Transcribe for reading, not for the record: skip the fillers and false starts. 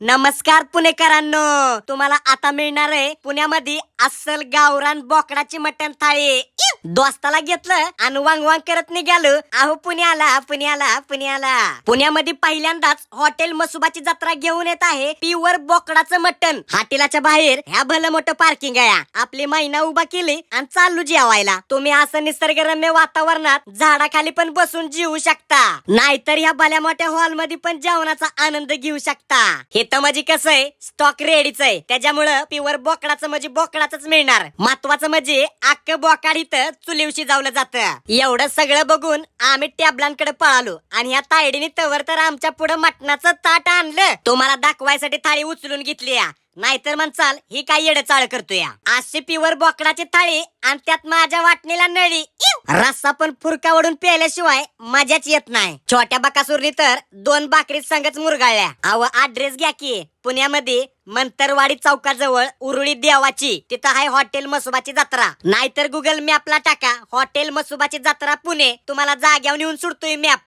नमस्कार पुणेकरांनो, तुम्हाला आता मिळणार आहे पुण्यामध्ये अस्सल गावरान बोकडाची मटण थाळी. दोस्ताला घेतलं आणि वांग वांग करत निघालो. अहो पुण्याला पुण्याला पुण्याला पुण्यामध्ये पहिल्यांदाच हॉटेल मसुबाची जत्रा घेऊन येत आहे प्युअर बोकडाचं मटण. हॉटेलाच्या बाहेर ह्या भलं मोठं पार्किंग आहे. आपली महिना उभा केली आणि चालू जेवायला. तुम्ही असं निसर्गरम्य वातावरणात झाडाखाली पण बसून जेवू शकता, नाहीतर ह्या भल्या मोठ्या हॉल मध्ये पण जेवणाचा आनंद घेऊ शकता. हे तर म्हणजे कसं आहे, स्टॉक रेडीच आहे, त्याच्यामुळं प्युअर बोकडाचं म्हणजे बोकडाच मिळणार. महत्वाचं म्हणजे अख्खं बोकाड इथं चुलीव शिजवलं जातं. एवढं सगळं बघून आम्ही टॅबलांकडे पळालो आणि ह्या तायडीने तवर तर आमच्या पुढे मटणाचं ताट आणलं. तुम्हाला दाखवायसाठी थाळी उचलून घेतली, नाहीतर म्हणचाल ही काय येडे चाळ करतोय. अशी प्युअर बोकडाची थाळी आणि त्यात माझ्या वाटणीला नळी. रस्सा पण फुरका ओढून प्यायल्याशिवाय मजाच येत नाही. छोट्या बकासूरनी तर 2 भाकरी संगच मुरगाळल्या. अव ऍड्रेस घ्या की, पुण्यामध्ये मंतरवाडी चौकाजवळ उरुळी देवाची, तिथं आहे हॉटेल मसुबाची जत्रा. नाहीतर गुगल मॅपला टाका हॉटेल मसुबाची जत्रा पुणे, तुम्हाला जाग्यावर नेऊन सोडतोय मॅप.